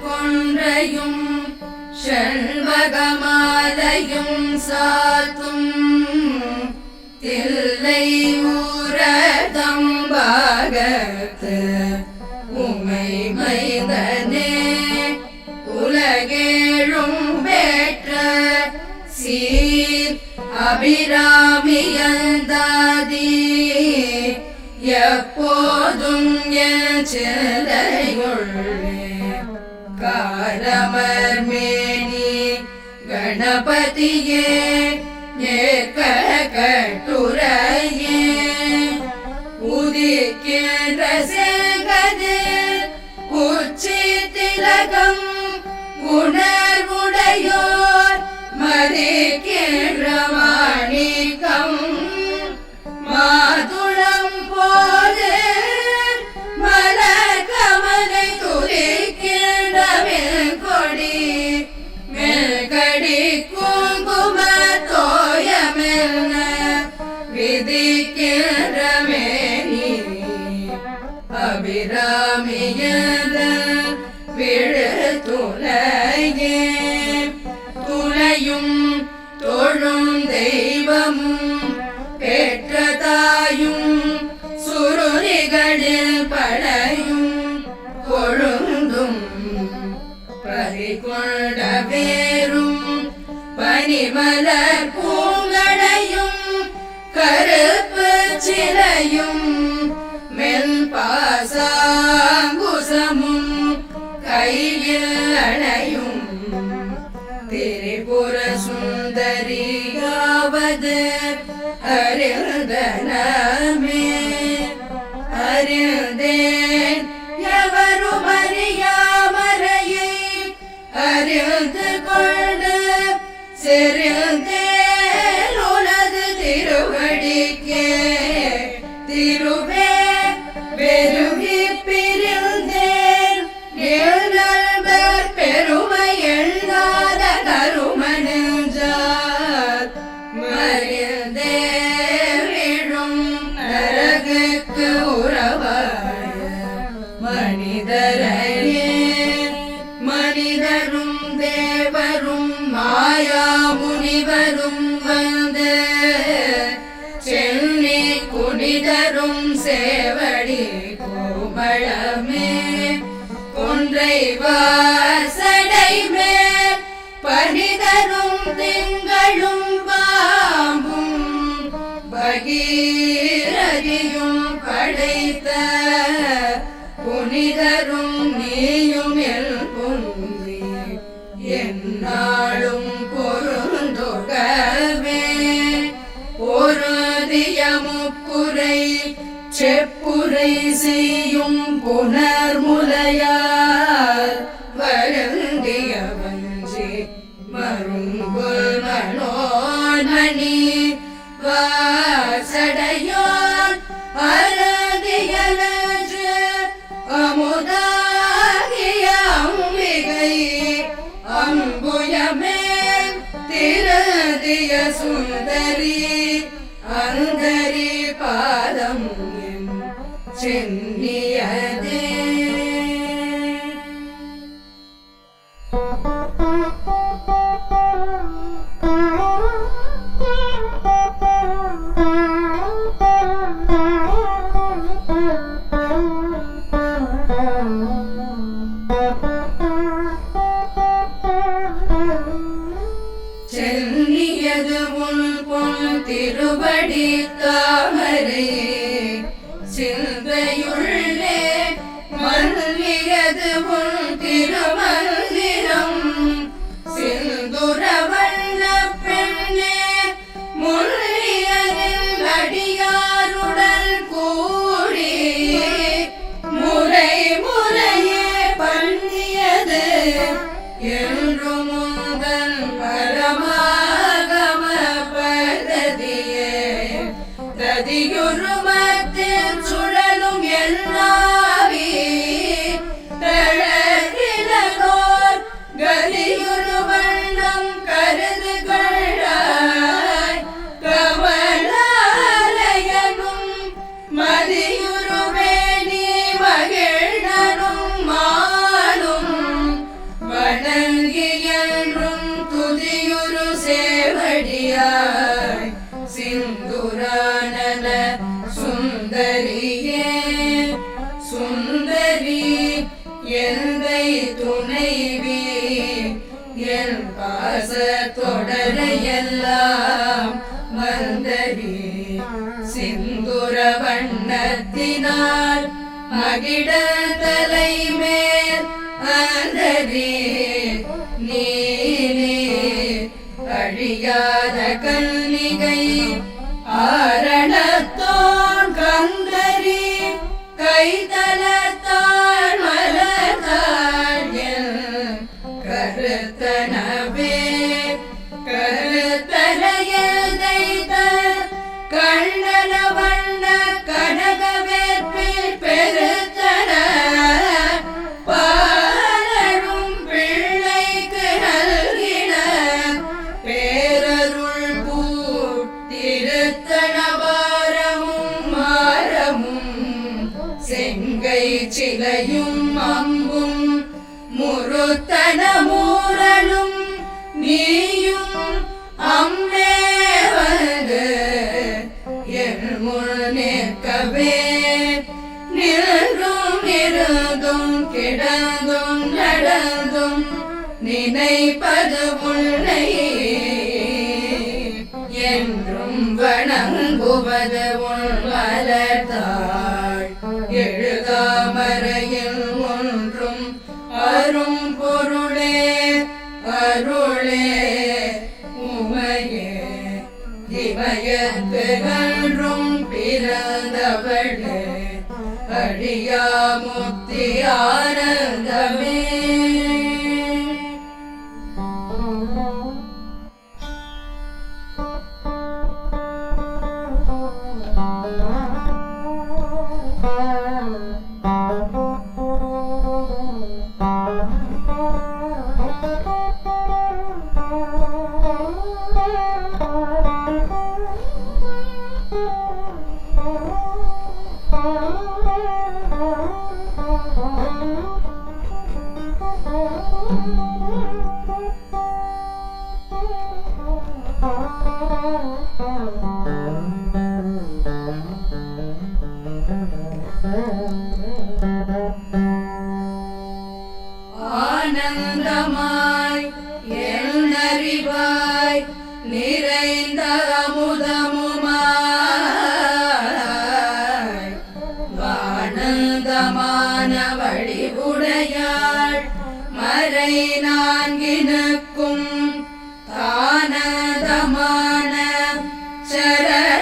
கொன்றையும் செண்பகமாலையும் சாத்தும் தில்லை ஊரதம்பாகத்து உமை மைந்தனே உலகேழும் பெற்ற சீர் அபிராமியந்தாதி எப்போதும் என் சிந்தையுள்ளே காரமர் மேனி கணபதியே ஏற்க கட்டுரையே உதிக்கின்ற செங்கதிர் உச்சி திலகம் உணர்வுடையோர் மதிக்கின்ற மாணிக்கம் மாதுளம் போது மலர் கமலை துதிக்கின்ற மெல்கொடி மெல்கடி குங்கும தோயமெல்ல விதிக்கின்ற மேனி அபிராமியத விழு துளையே துளையும் தொழும் தெய்வமும் பெற்ற தாயும் சுருளிகளில் படையும் கொழுந்தும் பறிகொண்ட வேரும் பனிமலர் பூங்களையும் கருப்பு சிலையும் மெல் பாசாங்குசமும் கையில் அணையும் திரிபுர சுந்தரியாவது அறிந்தனமே அறிந்தேன் எவரும் அறியாமறையை அறிந்து கொண்டு செறிந்தேன் உனது திருவடிக்கே திருவே வெறுகி பிரிந்தேன் நல்வர் பெருமை எண்ணாத கருமனெஞ்சார் மறிந்தே விழும் நரகுக்கு உறவாய மனிதரையே மனிதரும் தேவரும் மாயா முனிவரும் வந்து சென்னி குனிதரும் சேவடி கோமளமே கொன்றை வாசடை மேல் பனிதரும் திங்களும் பாம்பும் பகீரதியும் படைத்த புனிதரும் நீயும் எல் பொன்றி என்னாலும் பொருந்துகவே பொருதிய முப்புரை செப்புரை செய்யும் புனர்முலையார் வருந்திய வஞ்சி மருங்குல் மனோன்மணி வாசடையோன் அருதியலன்று அமுதாகிய அம்பிகை அம்புயமேல் திருதிய சுந்தரி அந்தரி பாதம் என் சென்னியதே சென்னியது உன் பொன் திருவடி தாமரை சிந்தையுள்ளே மல்லியது உன் திருமந்திரம் சிந்துர வண்ண பெண்ணே முல்லியனில் அடியாருடன் கூடி முறை முறையே பண்ணியது என்று முந்தன் பரமாகம பததியே மதியுருமத்தில் சுழலும் எல்லாவி தழகிலோர் கதியுரு வண்ணம் கருது கொள்ளாய் கமலாலயனும் மதியுருவேணி மகிழ்நனும் மாலும் வணங்கியன்றும் துதியுரு சேவடியாய் சிந்துரானன சுந்தரியே சுந்தரி எந்தை துணைவி என் பாச தொடரையெல்லாம் வந்தரி சிந்துர வண்ணத்தினால் மகிட தலை மேல் அந்தரி நீலே அழியாத கன்னிகை ஆரணத்தோன் கந்தரி கைதலத்தாள் மலர்த்தாள் கருத்தனவே கருத்தரையில் தைத்த கண்ணன வண்ண கனக வேற்பில் பெருத்தன பாலரும் பிள்ளைக்கு நல்கின பேரருள் பூத்திருத்தனபாரமும் மாரமும் செங்கை சிலையும் அம்பும் முருத்தன மூரலும் நீயும் அம்மே வந்து என் முன் நிற்கவே நின்றும் இருந்தும் கிடந்தும் நடந்தும் நினைப்பது உன்னை என்றும் வணங்குவது உன் மலர்த்தாள் எழுதாமறையில் ஒன்றும் அரும் பொருளே அருளே உமையே இமயத்து கன்றும் பிறந்தவளே அடியாமுக்தி ஆனந்தமே ஆனந்தமாய் எழுநறிவாய் நிறைந்த அமுதமுமாய் ஆனந்தமான வடிவுடையாள் மறை நான்கினுக்கும் தானதமான சரணாரவிந்தம்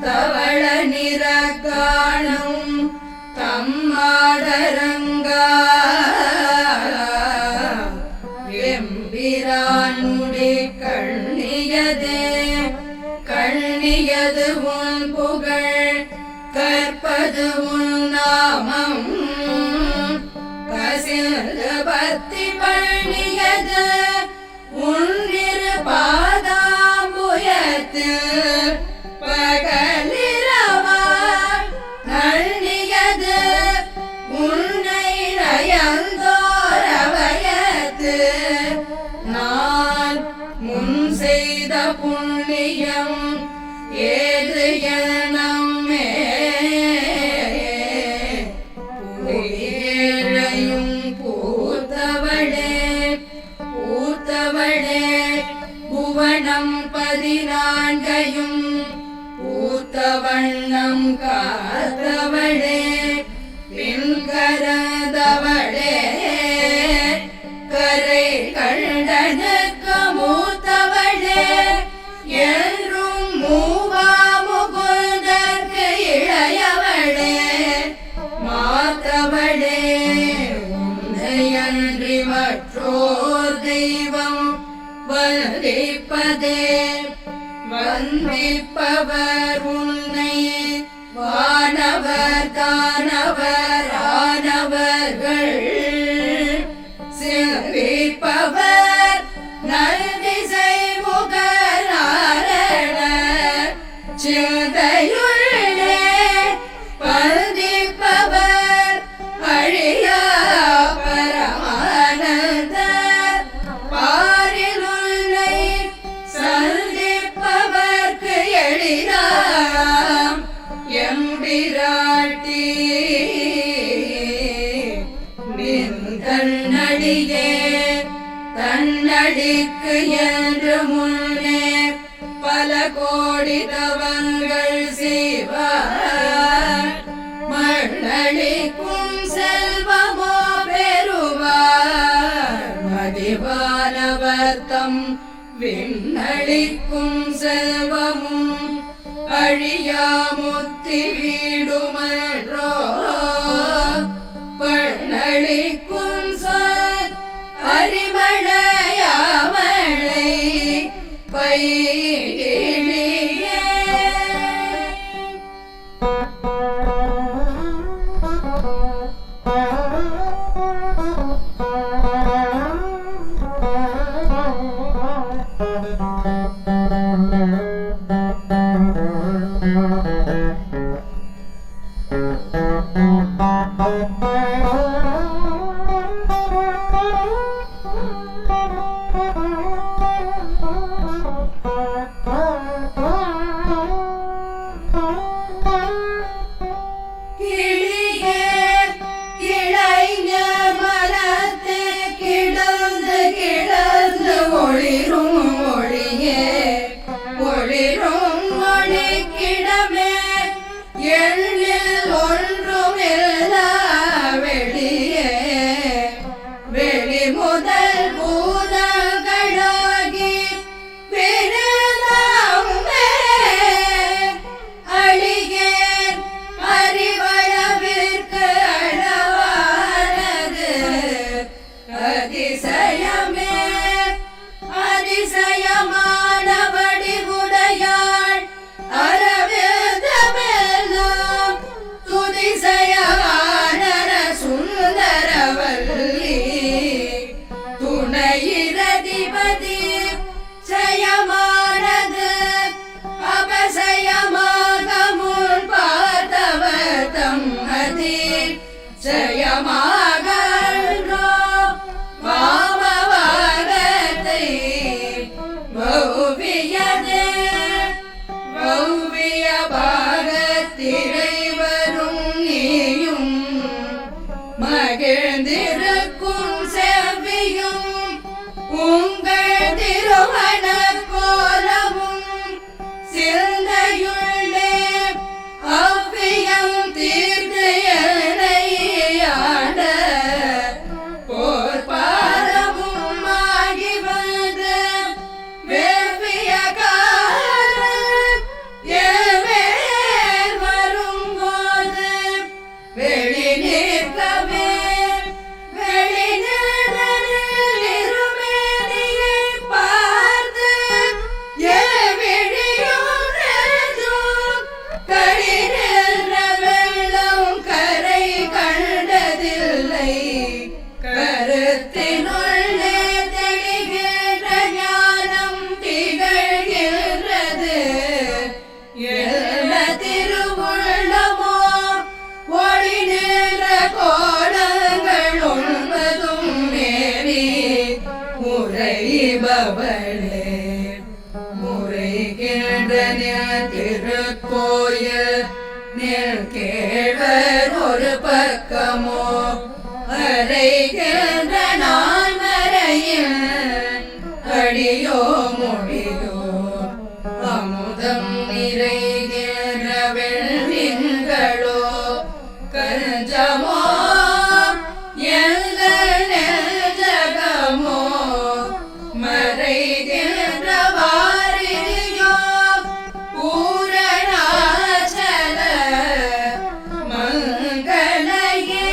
தவள நிற காணும் தம்மாடரங்கா எம்பிரானுடி கண்ணியதே கண்ணியது உன் புகழ் கற்பது உன் நாமம் கசிந்து பக்தி பண்ணியது உன்னிரு பாதாம்புயத்தில் பகலிரவாய் நன்னியது உன்னை நயந்தோரவயத்து நான் முன் செய்த புண்ணியம் ஏது நம்மே புலியேழையும் பூத்தவளே பூத்தவளே புவனம் 14 பூத்த வண்ணம் காத்தவளே பின்கரதவளே கரை கண்டனுக்கு மூத்தவளே என்றும் மூவா முகுந்தற்கு இளையவளே மாத்தவளே உன்னையன்றி மற்றோர் தெய்வம் வந்திப்பதே வந்திப்பவர் உன்னை வானவர் தானவர் ஆனவர்கள் சிந்திப்பவர் நல்திசை முகநாரண சிந்தையுள்ளே பந்திப்பவர் அழியா பரமானந்த பாரிலுள்ளை சந்திப்பவர்க்கு எளிதாம் எம்பிராட்டி நின் தன்னடியே தன்னடிக்கு என்று முன்னே பல கோடி தவங்கள் செய்வார் மண்ணளிக்கும் செல்வமோ பெறுவார் மதிவானவர்த்தம் விண்ணளிக்கும் செல்வமும் அழியா முத்தி வீடுமன்றோ பண்ணளிக்கும் சொல் அறிமழையாமழை பயிரிலே ஜயமாகன்றோ வாமவாகத்தை வௌவியதே வௌவிய பாகத்திரை வரும் நீயும் மகிழ்ந்திருக்கும் செவ்வியும் உங்கள் திருமண கோலமும் சிந்தையுள்ளே அவ்வியம் தீர்த்து எனையாண்ட போர் பாரமும் ஆகி வந்து வெவ்விய காலம் எவ்வேல் வரும்போது வெளி நிற்கவே வெளி நிழலில் இருமேனியை பார்த்து எவ்விழியும் நெஞ்சும் கடிநின்ற வெள்ளம் கரை கண்டதில்லை கருத்தினுள்ளே தெளிகின்ற ஞானம் திகழ்கின்றது என்ன திருவுள்ளமோ ஒளி நின்ற கோலங்கள் ஒன்பதும் மேவி முறைபவளே முறைகின்ற திருக்கோயில் நில் கேழ்வர் ஒரு பக்கமோ அறைகின்ற நான் மறையில் அடியோ முடியோ அமுதம் நிறைகின்ற வெள்ளிங்களோ கஞ்சமோ எங்கள் நெஞ்சகமோ மறைகின்ற வாரிதியோ பூரணாச்சல மங்களையே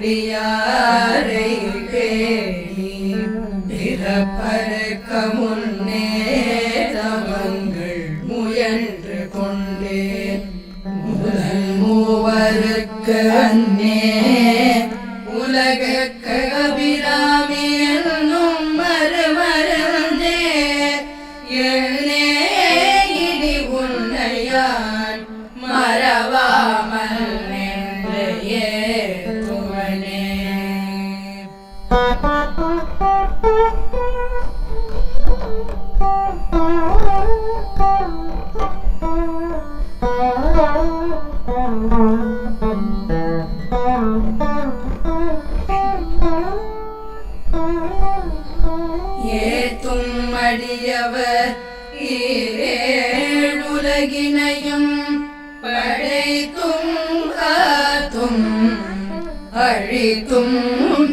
அடியாரை பேணி பிறப்பறுக்க முன்னே தவங்கள் முயன்று கொண்டேன் முதல் மூவருக்கு அன்னே உலகுக்கு அபிராமி என்னும் மறுமருந்தே என்னே இனி உன்னையான் மறவாமல் நின்று ஏத்துவனே. ஏத்தும் அடியவர் ஈரேழுலகினையும் படைத்தும் காத்தும் அழித்தும்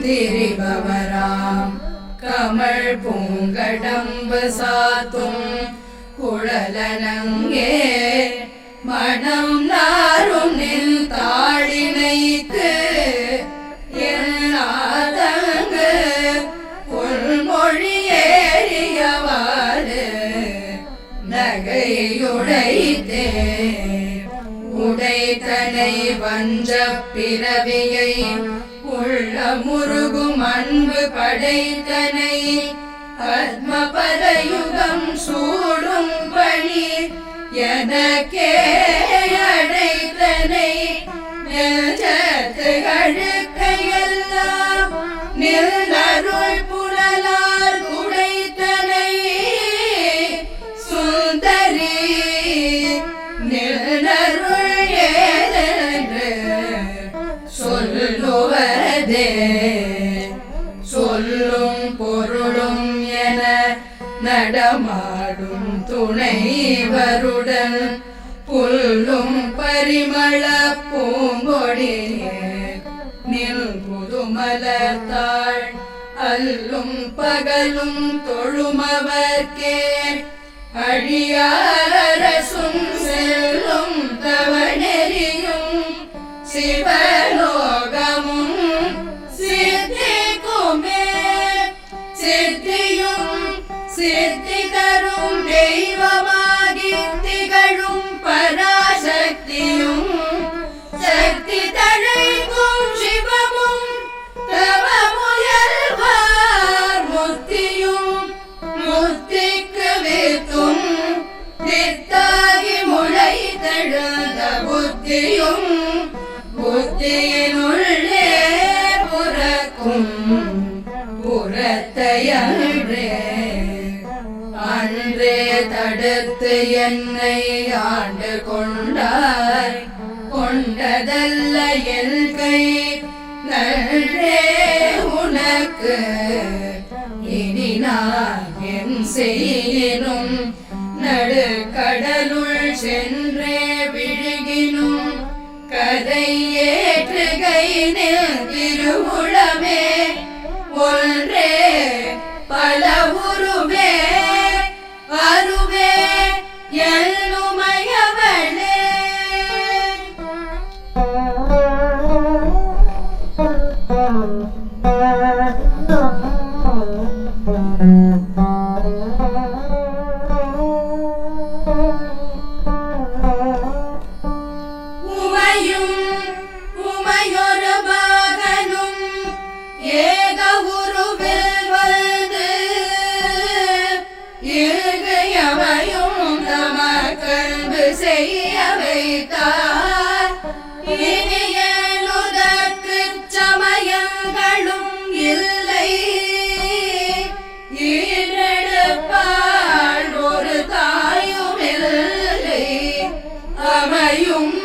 திரிபவராம் கமழ் பூங்கடம்பு சாத்தும் குழலனங்கே மனம் நாரும் நின் தாளினைக்கு என்னாதங்கு உள்மொழி ஏறியவாறு நகையுடைத்தே உடைத்தனை வஞ்ச பிறவியை உள்ள முருகும் அன்பு படைத்தனை பத்மபதயுகம் சூடும் பணி எனக்கே அடைத்தனை நெஞ்சத்து அழுக்கையெல்லாம் நின்றருள் புலலால் குடைத்தனை சுந்தரி நின்றருள் ஏதென்று சொல்லுவதே சொல்லும் பொருளும் என நடமாடும் துணைவருடன் புல்லும் பரிமள பூங்கொடியே நில் புதுமலர்த்தாள் அல்லும் பகலும் தொழுமவர்க்கே அழியாரசும் செல்லும் தவநெறியும் சிவலோகமும் சித்திக்குமே சித்தியும் சித்தி தரும் தெய்வமாகி திகழும் பராசக்தியும் சக்தி தழைக்கும் சிவமும் தவமுயல்வார் முத்தியும் முத்திக்கு வித்தும் வித்தாகி முளை தழுந்த புத்தியும் புத்தியினுள்ளே புறக்கும் புறத்தையன்றே அன்றே தடுத்து என்னை ஆண்டு கொண்டாய் கொண்டதல்ல என் கை நன்றே உனக்கு இனி நான் என் செய்யினும் நடுக்கடலுள் சென்றே விழுகினும் கதை ஏற்றுகை திருவுளமே ஒன்றே பல உருவே அருவே எல்லுமையவளே. உமையும் உமையொரு பாகனும் ஏக உருவில் வந்து இருகையவையும் தமக்கன்பு செய்ய வைத்தார் இனியனுதற்குச் சமயங்களும் இல்லை ஈரெடுப்பாள் ஒரு தாயும் இல்லை அமையும்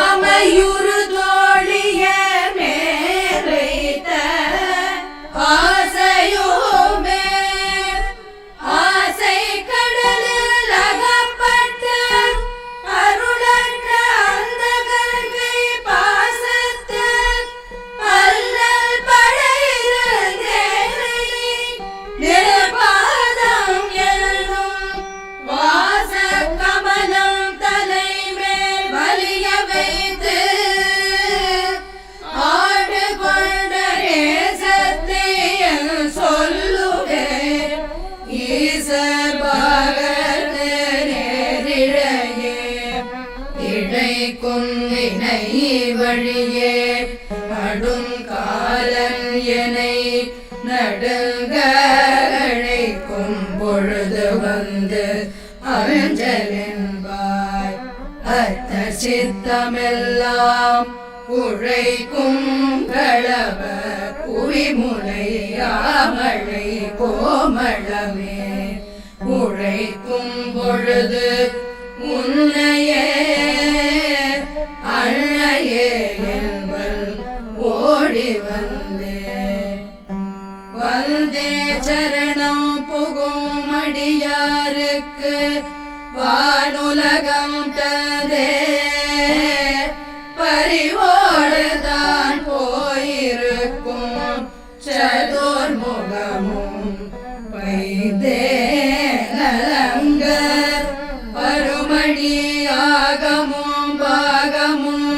அமையுறு தோழிய மேலைத்த ஆசையோமே ஆசை கடலில் அகப்பட்ட அருளற்ற அந்த கங்கை பாசத்து அல்லல் படையிருந்தேனை நிலபாதம் என்னும் வாச கமலம் தலை மேல் வலிய வைத்து குன்வினை வழியே அடும் காலன் எனை நடுங்க அழைக்கும் பொழுது வந்து அஞ்சலென்பாய் அத்த சித்தமெல்லாம் உழைக்கும் களவ குவிமுலையாமழை கோமளமே உழைக்கும் பொழுது உன்னையே அன்னையே என்பல் ஓடி வந்தே சரணம் புகும் அடியாருக்கு வானுலகம் தந்தே பறிவோடுதான் போயிருக்கும் சதுர்முகமும் பைதே நலங்கர் பருமணியாகமும் பாகமும்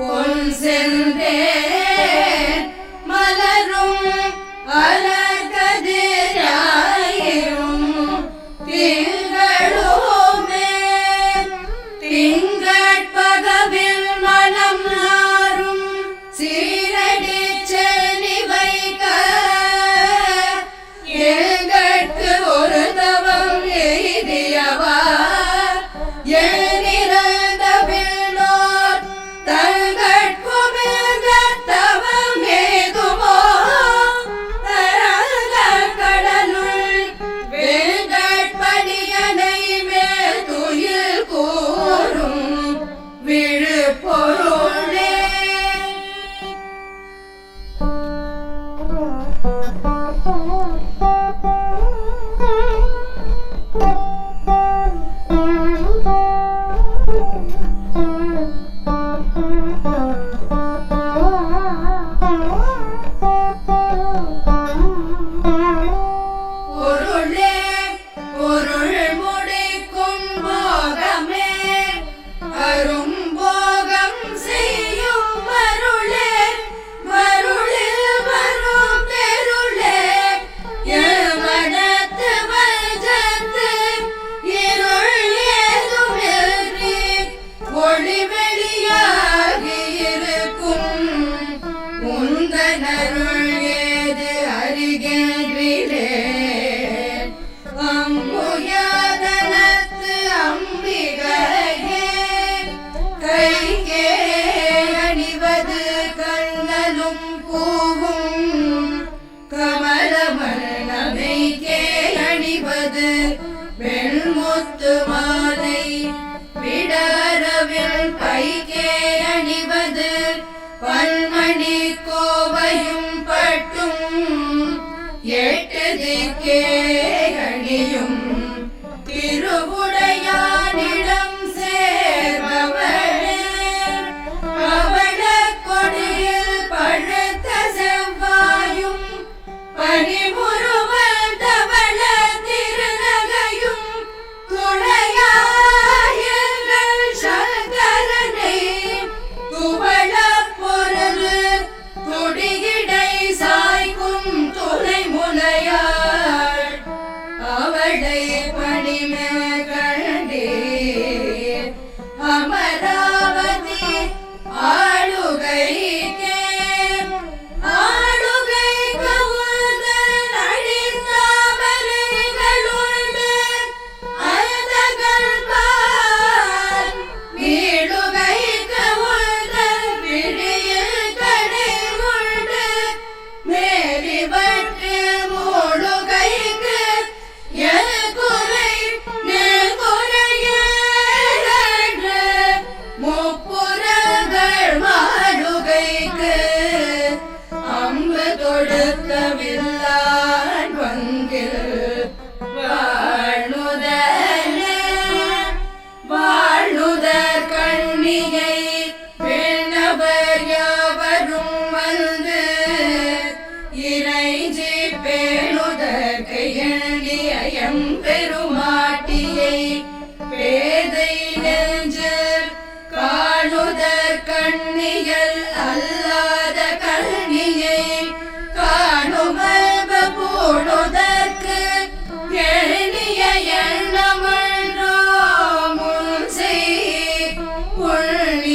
பொன் சென்றே மலரும் அலகதிராயிரும் திங்களுமே திங்கட்பகவில் மனம் நாரும் சீரடி சென்னி வைக்க எங்கட்கு ஒரு தவம் எய்தியவா எழுநிறந்த பின்னோர் தங்கட்குமிழ்ந்த தவம் ஏதுமோ தரங்க கடலுள் வேங்கட்படியனை மேல் துயில் கூறும் விழுப்பொருளே பொருளே பொருள் முடிக்கும் போகமே அரும்போகம் செய்யும் மருளே மருளில் வரும் தெருளே மனத்து வஞ்சத்து இருள் ஏதுமின்றி ஒளி வெளியாகி இருக்கும் உந்தனருள் ஏது அறிகின்றே அம்புயாதனத்து அம்பிகையே கைகே அணிவது கண்ணலும் பூவும் கமலமணமைக்கே அணிவது வெண்முத்து மாலை விடரவில் பைக்கே அணிவது பன்மணி கோவையும் பட்டும் எட்டு திக்கே அணியும் திருவுடையானிடம் சேர்பவளே அவள கொடியில் பழுத்த செவ்வாயும் பனிமுறுவல் தவள திருநகையும் துணையாயங்கள் சங்கரனை துவள பொருள் துடியிடை சாய்க்கும் துணை முலையாள் அவளை பணிமே கண்டே அமராவதி ஆளுகைக்கே ஆளுகை கவுந்த நடித்தாமரைகளுண்டு அந்தகள் பால் வீடுகை கவுந்த விழியில் கடை உண்டு மேலிவற்று மூடுகைக்கு முப்புறங்கள் மாடுகைக்கு அம்பு தொடுத்த வில்லான் பங்கில் வாழ்நுதர் கண்ணியை பெண்ணவர் யாவரும் வந்து இறைஞ்சி பேணுதற்கு எண்ணிய எம்பெருமாட்டியை பேதை நெஞ்சில் காணுதற் கண்ணியல் அல்லாத கண்ணியை காணுமல்ப பூணுதற்கு எண்ணிய எண்ணமன்றோ முன் செய் புண்ணிய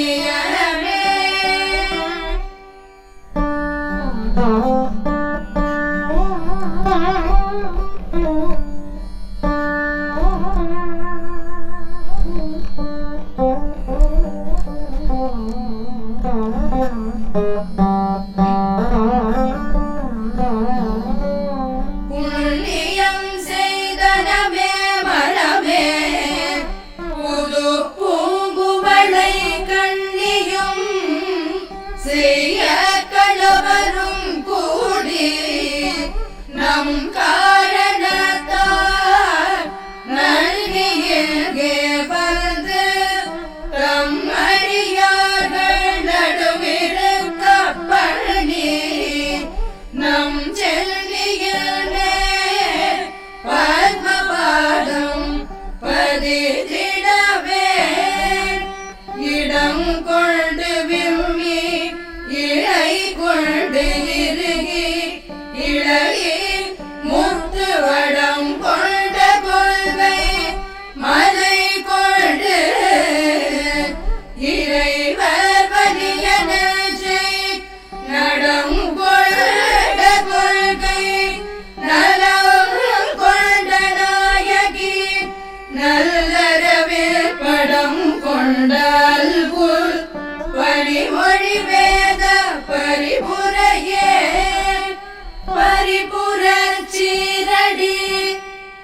கொண்டல் புல் பரிமொழி வேத பரிபுரையே பரிபுரச் சீரடி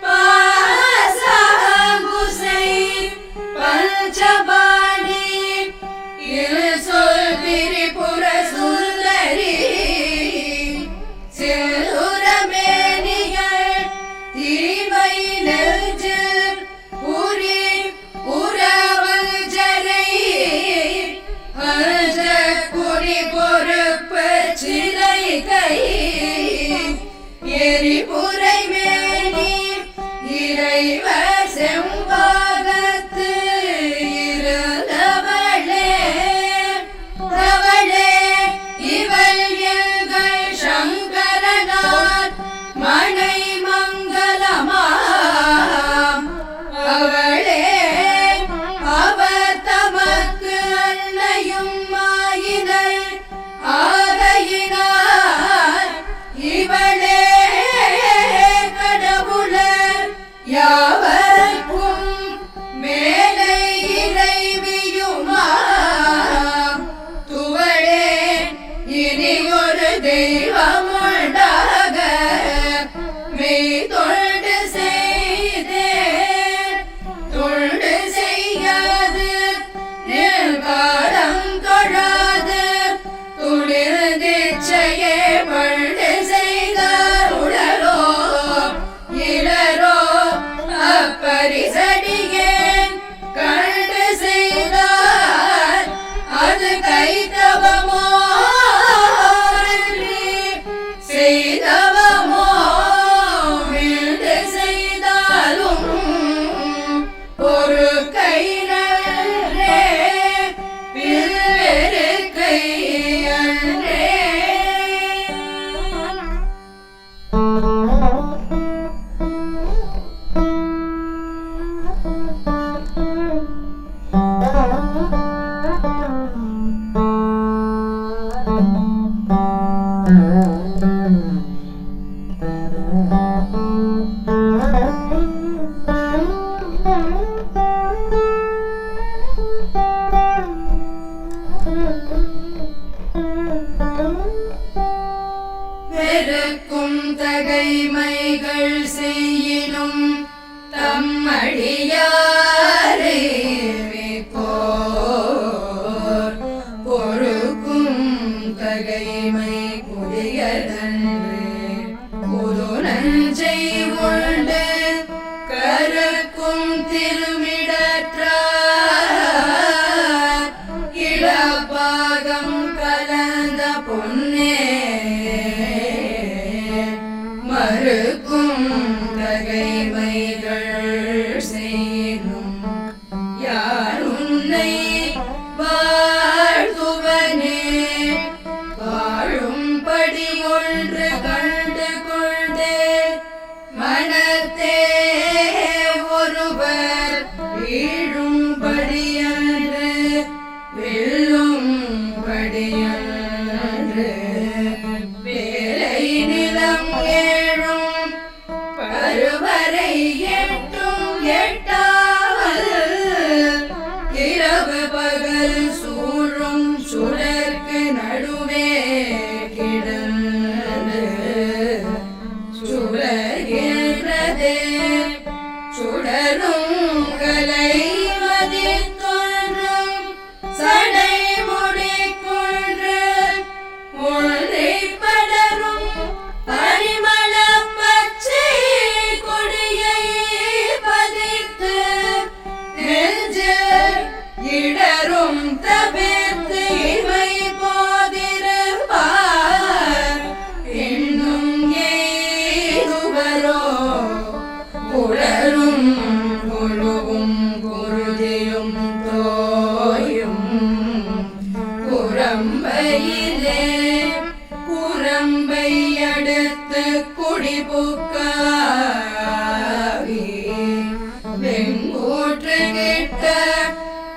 பாசாங்குசை பஞ்சபாணி சொல் திரிபுர சுந்தரி செல்லுரமேனிகள் தீமை நெஞ்சு புரி புறவல் ஜரை அஞ்ச குறி பொறுப்பு சிலை கை எரிபுரை மேனி இறைவ செம்பாகத்து இருந்தவளே தவளே இவள் எங்கள் சங்கரனார் மனை மங்களமாம் அவளே அவர் தமக்கு அன்னையும் மாயினள் ஆகையினார் இவளே கடவுளர் யாவர்க்கும் மேலை இறைவியுமாம் துவளே இனி ஒரு தெய்வம் உண்டாக மெய் தொண்டு செய்தே தொண்டு செய்யாது நிர்வாடம் தொழாது துளிர்ந்திச்சையே பண்டு செய்தார் உடலோ இளரோ அப்பரிசடியேன் கண்டு செய்தார் அது கைத்தவமோ செய்தவமோ வீழ்ந்து செய்தாலும் ஒரு கை நன்றே பில்வேறு கை அன்றே. வெறுக்கும் தகைமைகள் செய்யினும் தம்மடியாரை மிக்கோர் பொறுக்கும் தகைமை புரியதன்று புது நஞ்சை உண்டு கருக்கும் திருமிடற்றார் இளபாகம் கலந்த பொன்னே மறுக்கும் தகைமைகள் செய்யும் யார் உன்னை வாழ்த்துவனே வாழும்படி ஒன்று கண்டு கொண்டே மனத்தே ஒருவர் வீழும்படியன்று வெல்லும்படியன்று வேலை நிலம் ஏழும் பருவரை எட்டும் எட்டாமல் இரவு பகல் சூழும் சுடர்க்கு நடுவே கிடந்து சுடர்கின்றதே சுடரும் கலை மதித்தொன்றும் சடை முடிக்கொன்று ஒன்றை படரும் பரிமள பச்சை கொடியை பதித்து நெஞ்சில் இடரும் தவிர்த்து இவை போதிருப்பார் இன்னும் ஏதுவரோ குளரும் குழுவும் குருதியும் தோயும் குரம்பையிலே குரம்பை அடுத்து குடிபுக்காவி வெங்கூற்று கிட்ட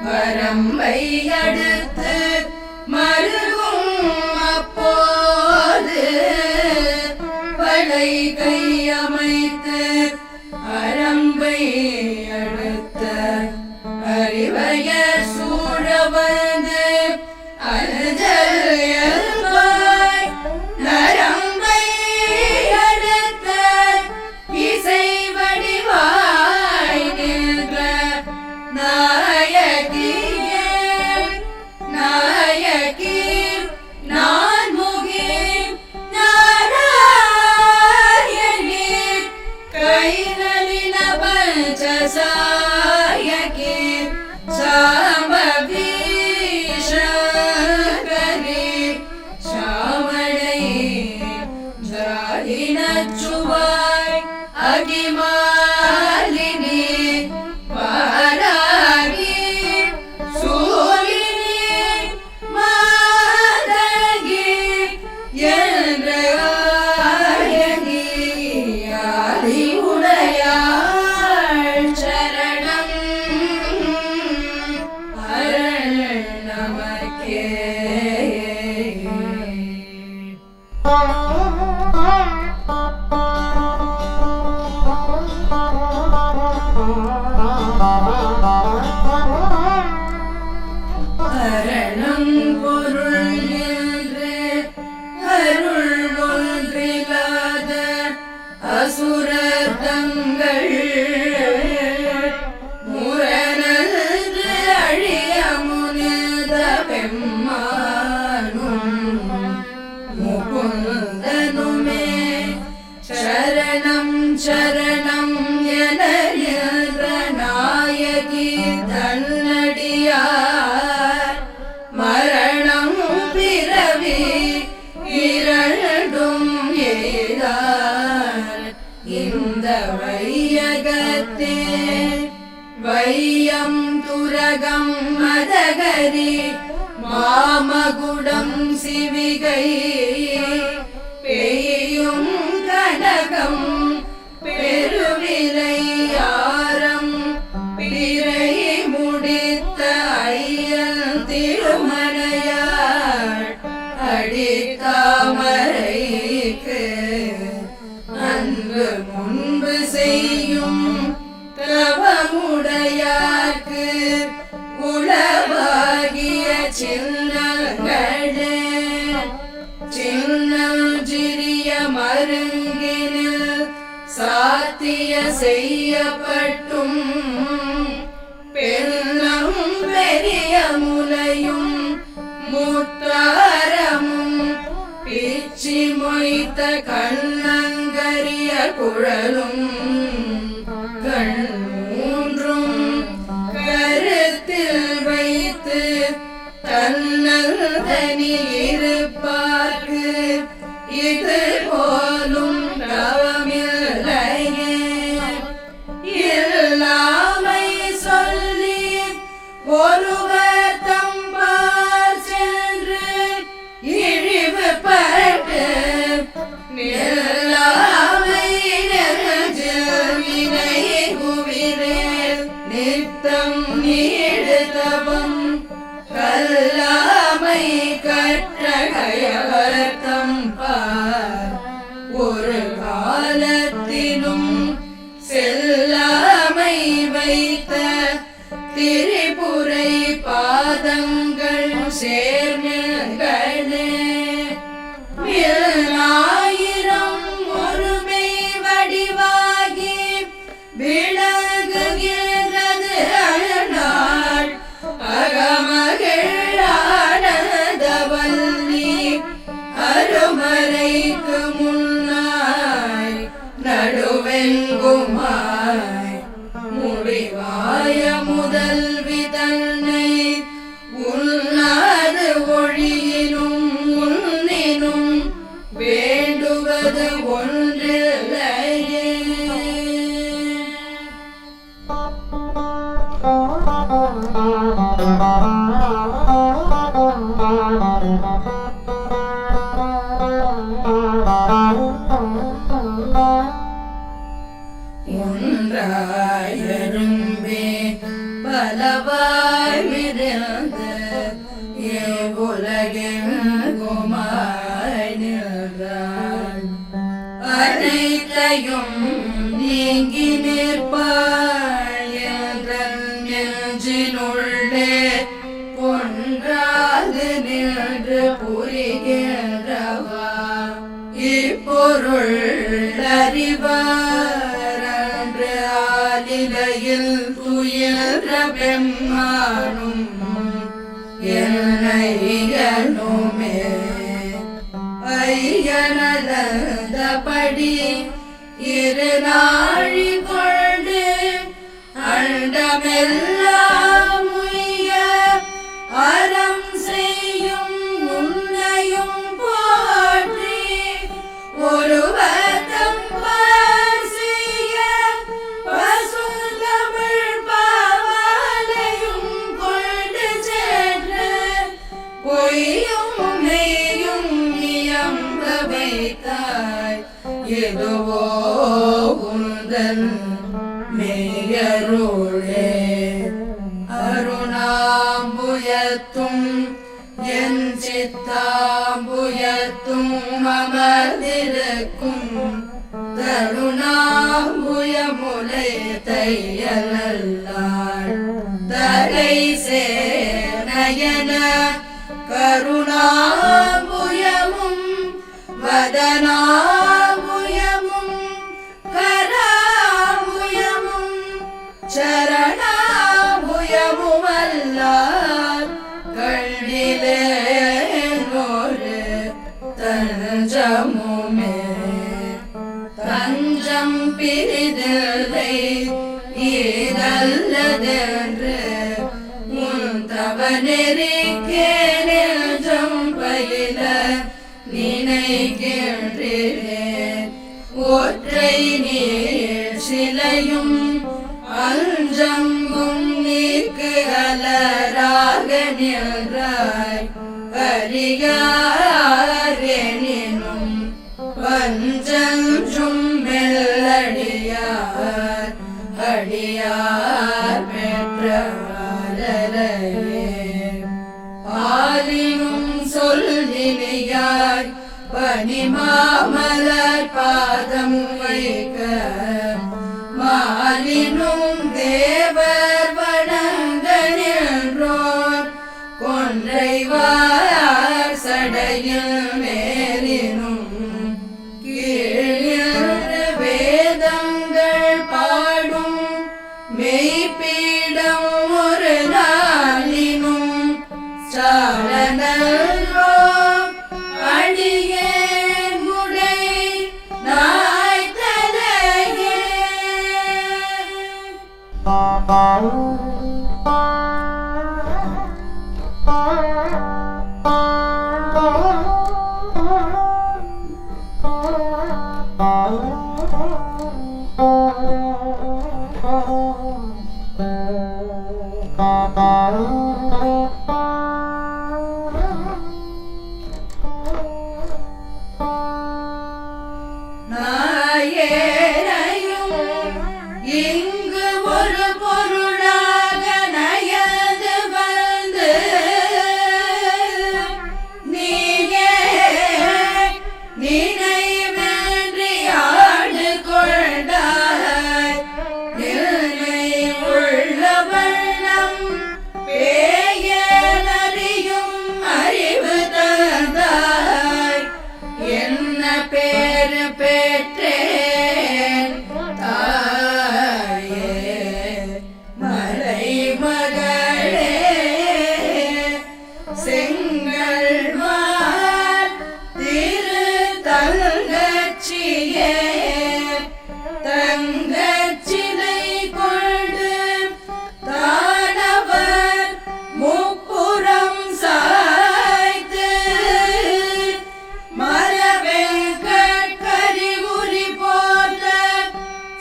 வரம்பை அடுத்து மருகும் அப்போது வளை கை அமைத்து அரம்பை அடுத்த அறிவயர் வந்து அஞ்சல் இயல்பாய் நரம்பை அடுத்த இசை வடிவாய் நின்ற நாயகியே நாயகி நான்முகி நாராயணி கைநளின பஞ்சசாயகி சாம்பவி சங்கரி சாமணை ஜாலினச்சுவாய் அகிமாலினி பாராகி சூலினி மாதகி என்ற ஆயகி ஆதி உடையாள் சரணம் அரண் நமக்கே. அரணம் பொருள் என்று அருள் ஒன்றில்லாத அசுரர் தங்கள் முரணன்று அழிய முனித பெம்மானும் முகுந்தனுமே சரணம் சரணம் என நின்ற நாயகி தன்னடியார் மரணம் பிறவி இரண்டும் எய்தார் இந்த வையகத்தே வையம் துரகம் மதகரி மாமகுடம் சிவிகை பெய்யும் கனகம் பெருவிலை ஆரம் பிறை முடித்த ஐயன் திருமணையாள் அடித்தாமரைக்கு அன்பு முன்பு செய்யும் தவமுடையார்க்கு உளவாகிய சின்னங்களே சின்னல் சிறிய மருங்கினில் சாத்திய செய்யப்பட்டும் பெண்ணும் பெரிய முலையும் முத்தாரமும் பிச்சி மொய்த்த கண்ணங்கரிய குழலும் கண் மூன்றும் கருத்தில் வைத்து தன்னல் தனில் இருப்பார்க்கு இது போலும் தவமில்லையே. இல்லாமை சொல்லி ஒருவர் தம்பால் சென்று இழிவுபட்டு நில்லாமை நெஞ்சில் வினை குவிரேல் நித்தம் நீடுதவம் கல்லாமை கற்றகையவர் தம்பார் ஒரு காலத்திலும் செல்லாமை வைத்த திரிபுரை பாதங்கள் சேர்மில்களே. ஆயிரம் ஒருமை வடிவாகி விளங்குகின்றது அழநாள் அகமகிழானந்தவல்லி அருமறைக்கு முன்னாய் நடுவெங்குமாய் முடிவாய முதல்வி தன்னை உண்ணாது ஒழியினும் உன்னினும் வேண்டுவது ஒன்றில்லையே. ஒன்றாயரும்பே பலவாய் மிருந்த உலகெங்குமாய் நின்றான் அனைத்தையும் நீங்கி நிற்பாள் என்ற நெஞ்சினுள்ளே பொன் பொருள் அறிவாரன்று ஆலிலையில் துயின்ற பெம்மானும் என்னையனுமே ஐயனதபடி இரு நாழி கொண்டு அண்டமெல்லாம் உய்ய அறம் செய்யும் உன்னையும் போற்றி ஒருவர்தம் செய்ய பசுந்தமிழ் பாவாலையும் கொண்டு சென்று பொய்யும் மெய்யும் இயம்ப வைத்தாய் எதுவோ உந்தன் மெய்யருளே அருணாம்புயத்தும் என் சித்தாம்புயத்தும் அமர்ந்திருக்கும் தருணாம்புயமுலை தையலாள் தரை சேனயன கருணாம்புயமும் வதனாம்புயமும் கராம்புயமும் சரணாம்புயமுமல்லார் கண்ணிலேனொரு தஞ்சமுமே தஞ்சம் பிரிதில்லை இதல்லதென்று உன் தவநெறிக்கே நெஞ்சம் பயில நினைக்கின்றேன் ஒற்றை நீர் சிலையும் அஞ்சங்கும் நீக்கு அலராக நின்றாய் அறியாரெனினும் பஞ்சஞ்சும் மெல்லடியார் அடியார் பெற்றவாளரையே ஆலினும் சொல்லினியாய் பனிமாமலர் பாதம் வைக்க மாலினும் தேவர் வணங்க நின்றோர் கொன்றைவார் சடையில் மேலினும் கீழில் வேதங்கள் பாடும் மெய்ப்பீடம் ஒரு நாளினும் சாரணோ அடியேன் முடை நாய் தலையே நாயேனையும் இங்கு ஒரு பொருளாக நயந்து வந்து நீயே நினைவின்றி ஆடு கொண்டாய் நிலை உள்ள வண்ணம் பேயனறியும் அறிவு தந்தாய் என்ன பேரு பெற்றேன் தாயே மலை மகளே செங்கல்வார் திரு தங்கச்சியே தங்கச்சிலை கொண்டு தானவர் முப்புறம் சாய்த்து மரவெங்கட்கரிவுரி போர்த்த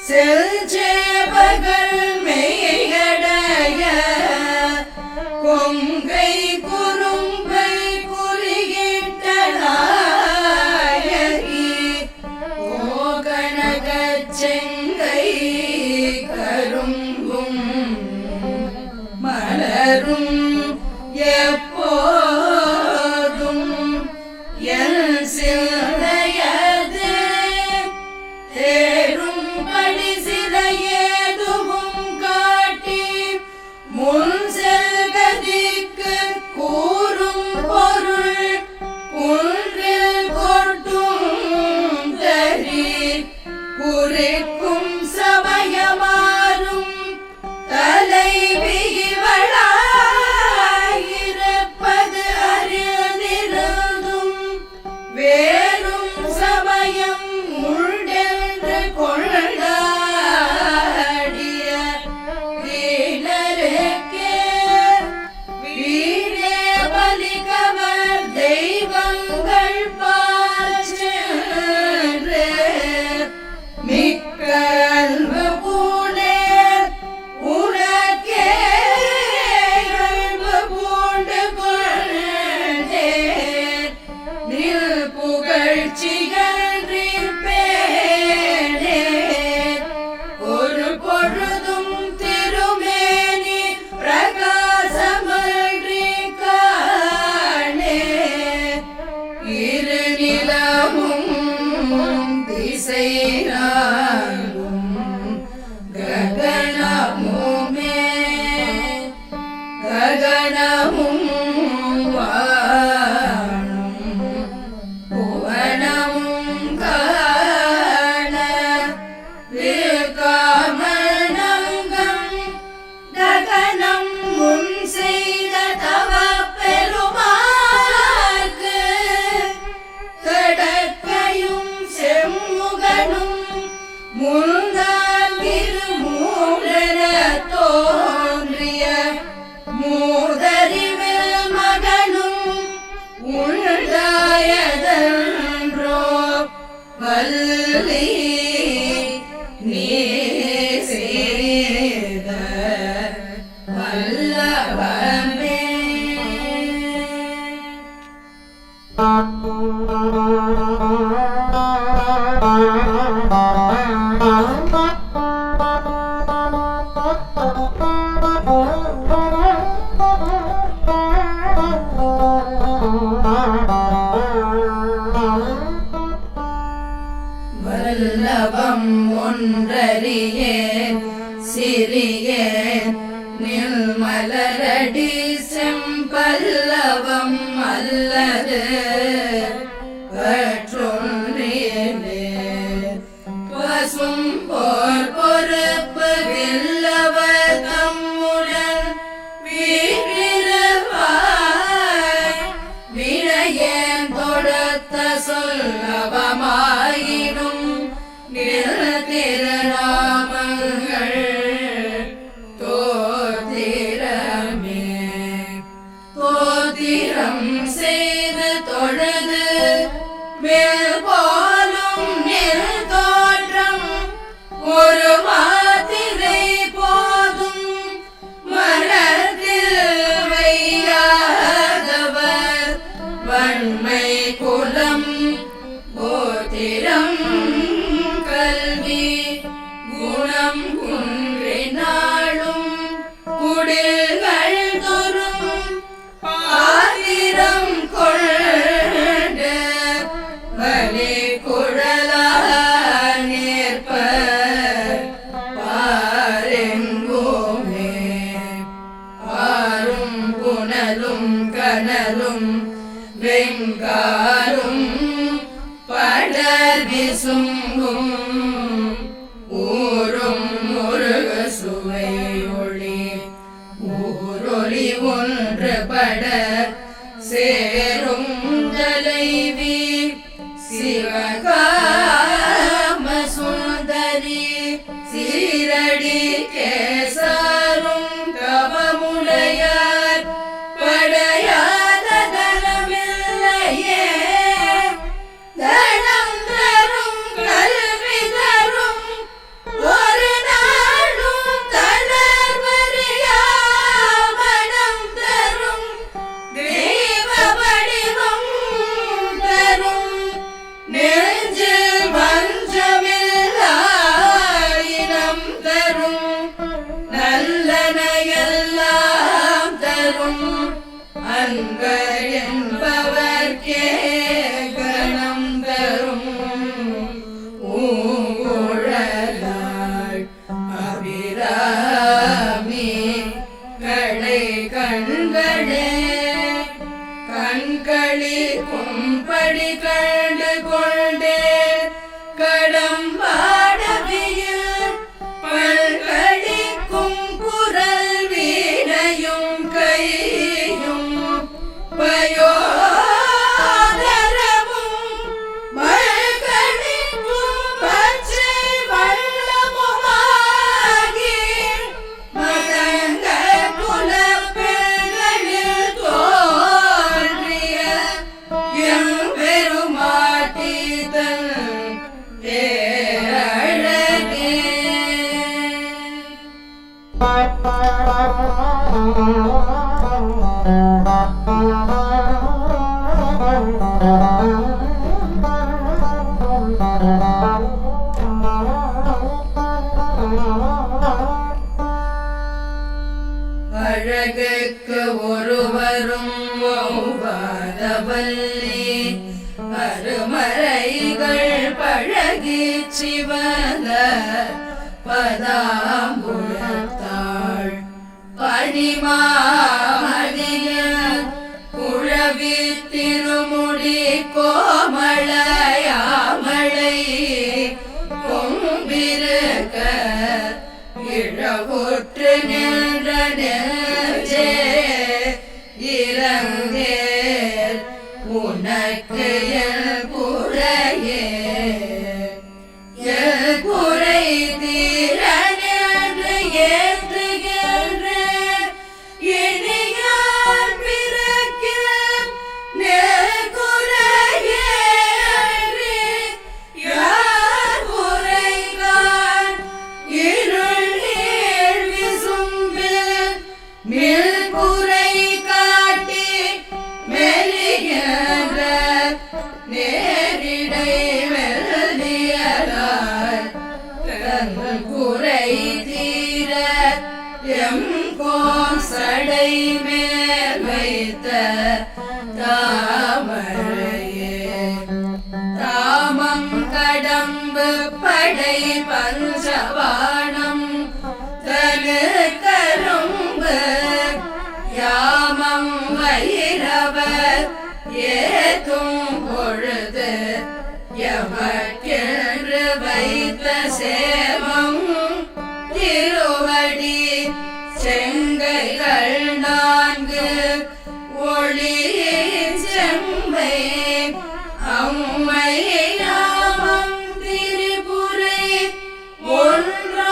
செல்சேவகல் மெய்யடைய கொங்கை குறும்பை குறியிட்ட நாயகி கோகனகச் செங்கை கரும்பும் மலரும் எப்போதும் என் சிலையது தேரும்படி சிலையேதுவும் காட்டி முன் செல்கதிக்கு கூறும் பொருள் குன்றில் கொட்டும் வயதன்றோ வல்லி நீ செய்த வல்லவமே. வல்லபம் ஒன்றறியேன் சிறியேன் நில் மலரடி செம்பல்லவம் அல்லது கற்றொன்றியலே பசும் போர் பொறுப்பு வில்லவர் தம்முடன் வீற்றிருவாய் வினையேன் தொடுத்த சொல்லவமாயிடும் திருநாமங்கள் தோத்திரமே. தோத்திரம் செய்து தொழுது மேல் போலும் நில் தோற்றம் ஒரு மாத்திரை போதும் மனத்தில் வையாதவர் வன்மை குலம் கோத்திரம் கல்வி குணம் குன்றினாலும் குடில்கள் தோறும் பாத்திரம் கொண்டு வலி குழலார் நேர்ப்பர் பாரெங்குமே. ஆரும் புனலும் கனலும் வெங்காரும் படர் விசும்பும் ஊரும் முருக சுவை ஒளி ஊரொலி ஒன்றுபட சேரும் தலைவி சிவகாம சுந்தரி சீரடி கேசாரும் கவமுடையார் படையாத தனமில்லையே தனம் தரும் கல்வி தரும் ஒரு நாளும் தளர்வறியா மனம் தரும் தெய்வ வடிவம் தரும் நெஞ்சில் வஞ்சமில்லா இனம் தரும் நல்லனையெல்லாம் தரும் அன்பர் என்பவர்க்கே கணம் தரும் ஊழலாள் அபிராமி கடை கண்களே கண்களி கும்படி கண்டு கொண்டே கடம்பாடவியில் பல்கடிக்கும் குரல் வீணையும் கையும் பயோதரமும் மல்கடிக்கும் பச்சை வண்ணமுமாகி மதங்க புலப்பெண்களில் தோன்றிய எம்பெருமாட்டி தன் பேரழகே. அழகுக்கு ஒருவரும் ஒவ்வாதவல்லி அருமறைகள் பழகி சிவந்த பதாம்புழத்தாள் பனிமாமணிய குழவி திருமுடி கோமளையாமளை கொம்பிருக்க இழவுற்று நின்ற நெஞ்சே இறங்கேர் உனக்கு என் குறையே என் குறை தீர நின்று ஏற்றுகின்ற இனியார் பிறக்க நெல் குறை வைத்த தாமரையே தாமம் கடம்பு படை பஞ்சவானம் தனு கரும்பு யாமம் வைரவர் ஏதும் பொழுது எமக்கென்று வைத்த சேமம் திருவடி செங்கைகள் 4 ஒளி செம்மை அம்மை நாமம் திரிபுரை 1 2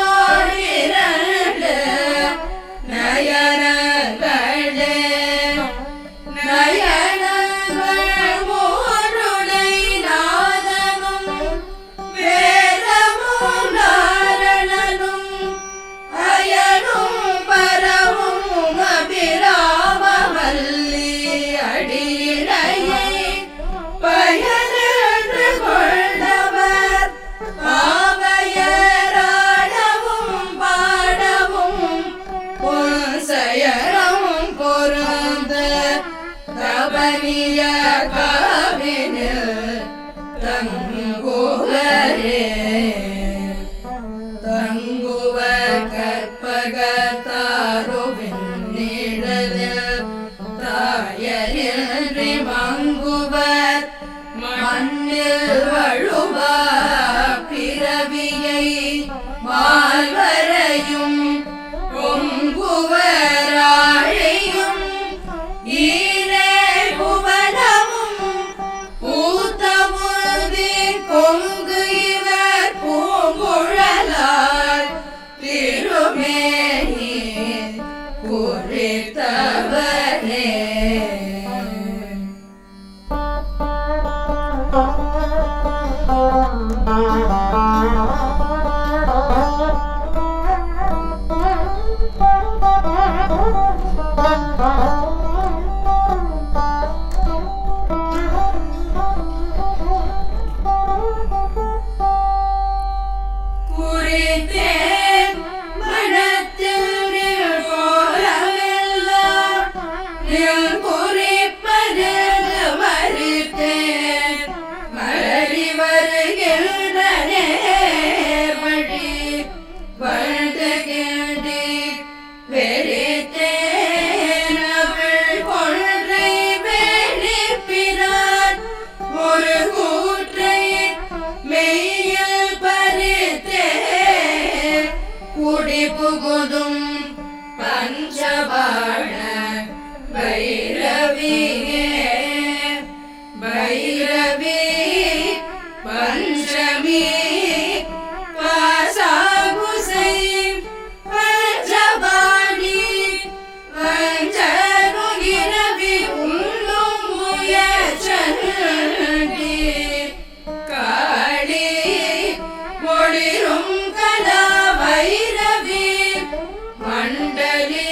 நயனங்களே நயனங்கள் மூருடை நாதனும் வேதமும் நாரணனும் அயனும் பரவும் அபிராமவல்லி அடியினையை பயனென்று கொண்டவர் பாவையராடவும் பாடவும் பொன்சயரம் பொருந்த தபனிய காவினில் தங்குவரே தங்குவர் கற்பகத்தாருவின் நிழலில் தாயரின்றி மங்குவர் மண்ணில் வழுவா பிறவியை மால்வரையும் பொங்குவராழையும் ஈரே புவனமும் பூத்தமுதி கொங்கு இவர் பூங்குழலார் திருமேனி குறித்தவரே குறித்தேன் மனத்தில் கோலமெல்லாம் நில் குறிப்பது மறுத்தேன் மலரி வருகின்ற நேர்வழி வாழ்ந்து கேண்டி வெறித்தேன் அவள் கொன்றை வெளிப்பினான் ஒரு கூற்றை மெய்யில் பறித்தே குடி புகுதும் பஞ்சபாண பைரவியே பைரவி பஞ்சமி பாசாகுசை பஞ்சபாணி பஞ்சனுகிரவி உண்ணும் முயற்சண்டி காளி ஒளிரும் கலா வைரவி மண்டலி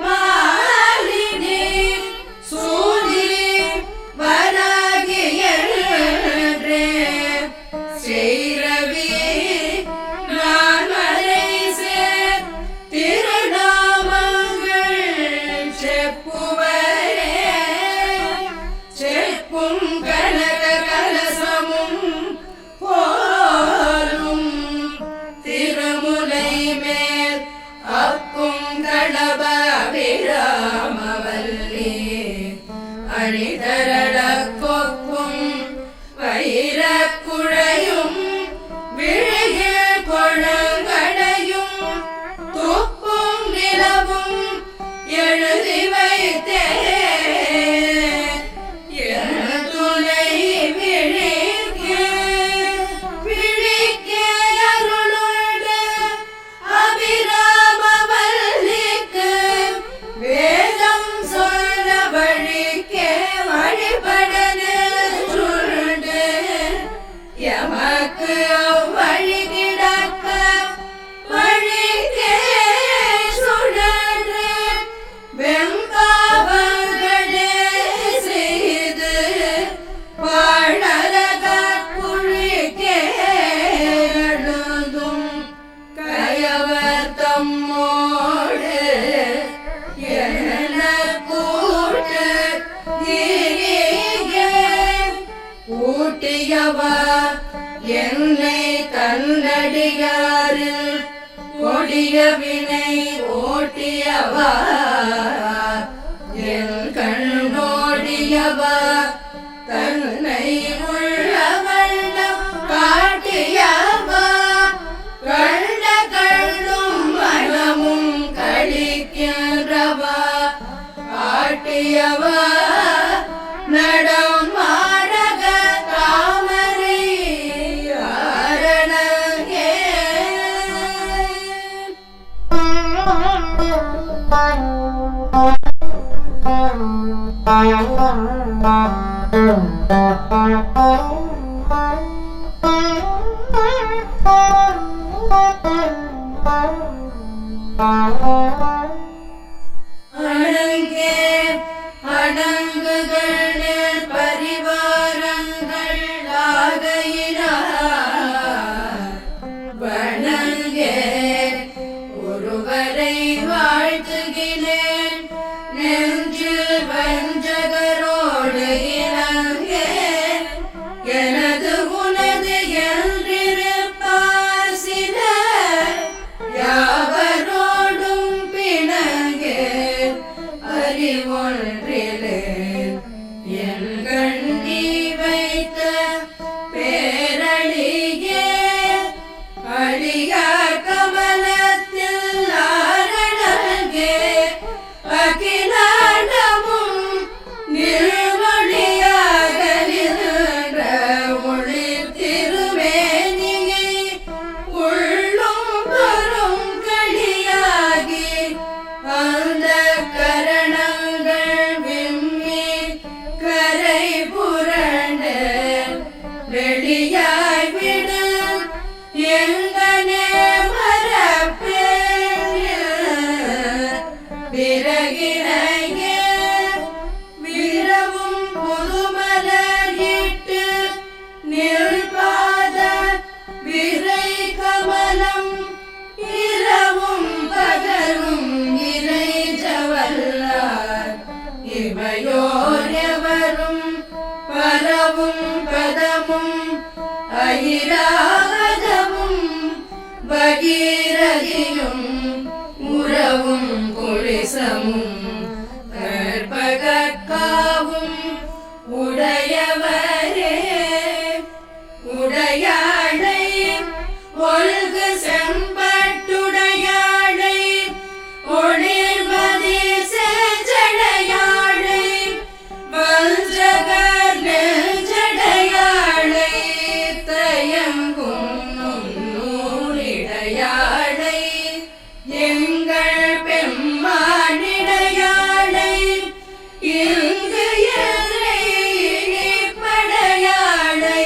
மாலினி சூதி வராகியன்றே செய்ரவி நான் மறை சேர் திருநாமங்கள் செப்புவரே செப்பும் கனக கலசமும் போலும் திருமுலை மேல் அப்பும் கடப விராமவல்லி அணிதரட கொப்பும் வைரக்குழையும் விழியில் கொழுங்கடையும் துப்பும் நிலவும் எழுதி வைத்தே என் துணை விழிக்க அருளுண்டு அபிராமவல்லிக்கு வேதம் சொல்ல வழிக்கே வழி காட்டியவா என்னை தன்னடியாரில் கொடிய வினை ஓட்டியவா என் கண்ணோடியவா தன்னை உள்ள வண்ணம் காட்டியவா கண்ட கண்ணும் மனமும் கழிக்கின்றவா ஆட்டியவா நடம் மாடக தாமரை ஆரணங்கே அடங்கே அடங்குகள் பரிவாரங்கள் ஆகையினார் வணங்கே ஒருவரை வாழ்த்துகிறேன் நெஞ்சில் வஞ்சகரோடு இணங்கே எனது உனது என்றிருப்பார் சிலர் யாவரோடும் பிணங்கே அறிவொன்றிலே என் கண்ணி வைத்த பேரழியே அழியார் கமலத்தில் ஆரணங்கே அகிலாண்டமும் நிர்மொழியாக நின்ற ஒளிர் திருமேனியை உள்ளும் வரும் களியாகி அந்த கரணங்கள் விம்மி கரை புரண்டு வெளியாய் விடு எங்கனே மரப்பேன் விறகினையே விரவும் புதுமலரிட்டு நிற்பாத விரை கமலம் இரவும் பகலும் இறை ஜவல்லார் இவையோர் எவரும் பரவும் பதமும் ஐராவதமும் பகீரதியும் உறவும் குளிசமும் கற்பகக்காவும் உடையவரே உடையாளை ஒழுகு செம்பட்டுடையாளை ஒளிர்மதி செஞ்சடையாளை வஞ்சகர் நெஞ்சடையாளை தயங்கும் நூறிடையாளை எங்கள் பெம்மானிடையாளை இங்கு படையாளை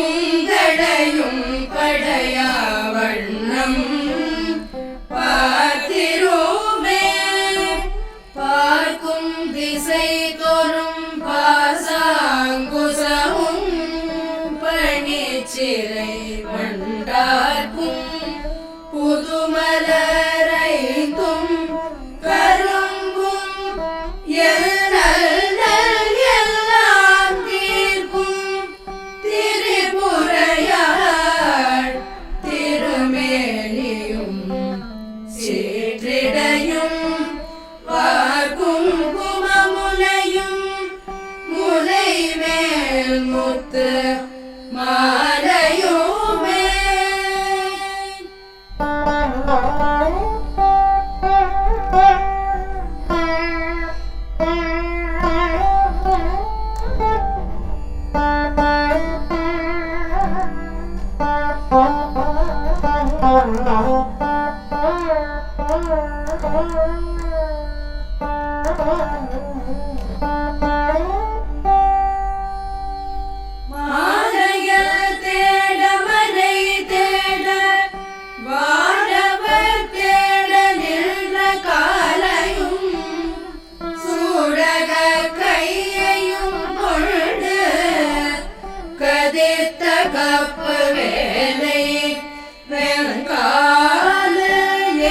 உங்களையும் படையா வண்ணம் பார்த்திரோமே பார்க்கும் திசை தோறும் பாசாங்குசமும் பணிச்சிறை வண்டார்க்கும் புதுமலரைத்தும் கரும்பும் எல்லாம் தீர்க்கும் திரிபுரையாள் திருமேனியும் சீற்றிடையும் வார்க்கும் குமமுலையும் முலை மேல் முத்து மாலையுமே மாலையில் தேட மறை தேட வாழவர் தேட நின்ற காலையும் சூடக கையையும் கொண்டு கதித்த கப்பு வேலை வெண்கால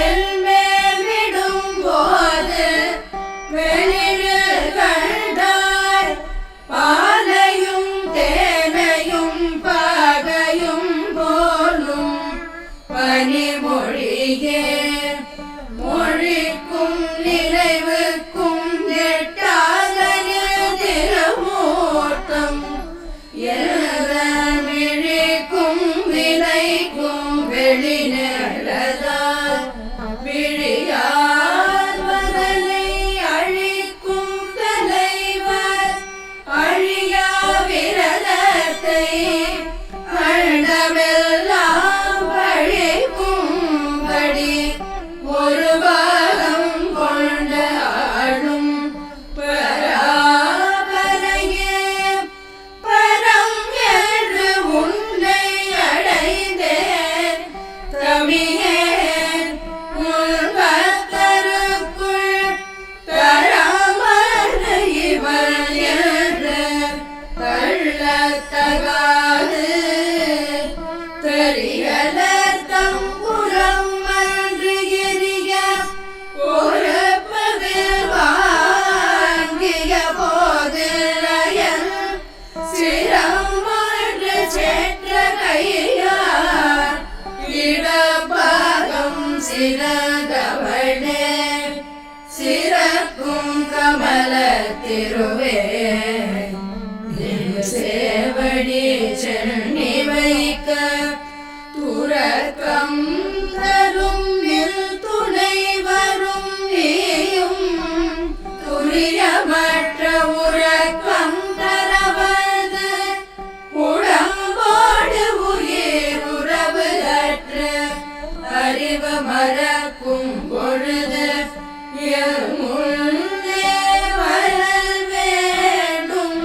என் மேல் விடும் போது வெளியில் கண்டாய் பாலையும் தேனையும் ஊக்கமற்ற உறக்கம் தரவது உடம்போடு உயிர் உறவு அற்று அறிவு மறக்கும் பொழுது முன்னே வரல் வேண்டும்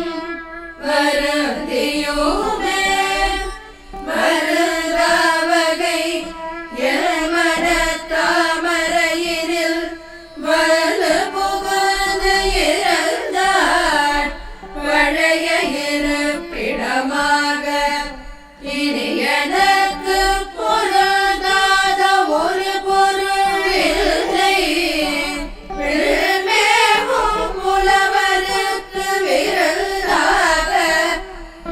வருந்தியுமே வருந்தவகை எமன தாமரையினில் வலு புகுந்து இருந்தார் பழைய இருப்பிடமாக இனி எனக்கு பொருந்தாத ஒரு பொருள் இல்லை விழுமேவும் புலவருக்கு விருந்தாக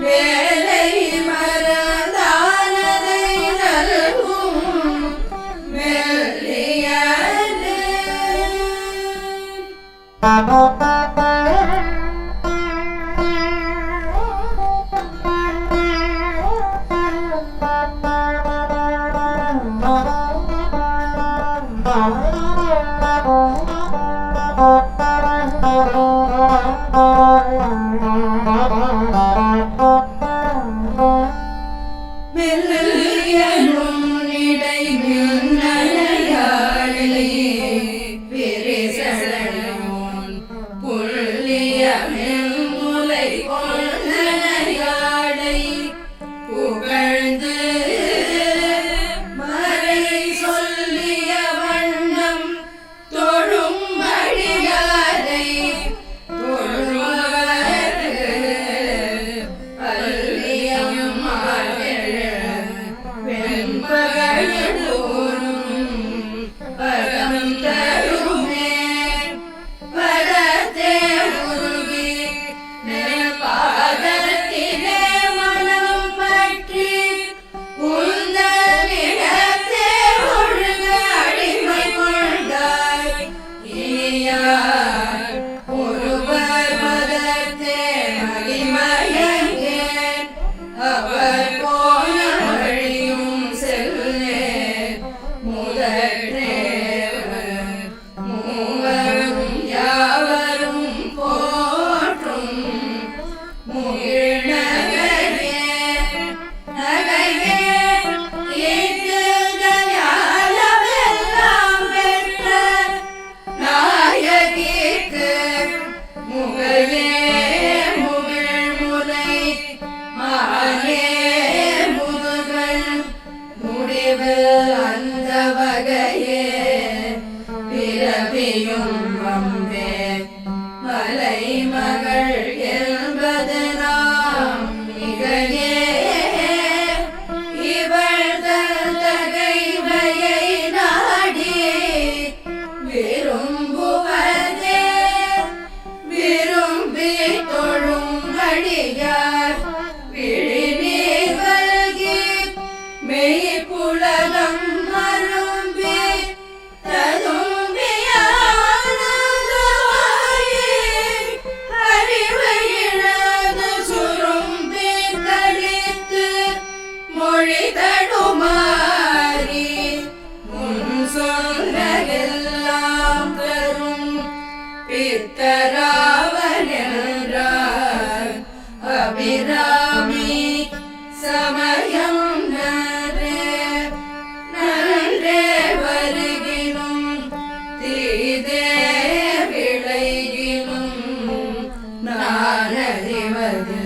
வேலை மறந்தானதை நல்கும் மெல்லியது. மெல்லியனும் இடை மின்னலையாளே விரிசடையோன் புள்ளிய மென்முலை கொண்டனையாளை புகழ்ந்து மறை சொல்லிய வண்ணம் தொழும் அடியாரை தொழுவதற்கு பல்லியம் வெண்பகழோரும் பதம் தருமே பரத்தே உருகி பாதத்திலே மனம் பற்றி உந்தனிடத்தே ஒழுக அடிமை கொண்டாய் இனியார் ஒருவர் மதத்தே மகிமயங்கேன் அவர் போன வழியும் செல்லே முதற்றேவர் மூவரும் யாவரும் போற்றும் முகிழ்நகையே நகையே ஈட்டுதயாலவெல்லாம் பெற்ற நாயகிக்கு முகவே முகிழ்முலை மாலே முதுகள் முடிவு அந்த வகையே பிறவியும் வம்பே மலை மகள் என்பது நாம் மிகையே இவள் தகைமையை நாடி விரும்புவதே விரும்பி தொழும் அடியார் விழிநீர் வல்கி மெய்ப்புலகம் மரும்பி ததும்பியானதாயே அறிவை இழந்து சுரும்பி கழித்து மொழி தடுமாறி முன் சொன்னதெல்லாம் தரும் பித்தராவன் என்றார் அபிராமி சமயம் நன்றே நன்றே வருகினும் தீதே விளைகினும் நான் அறிவது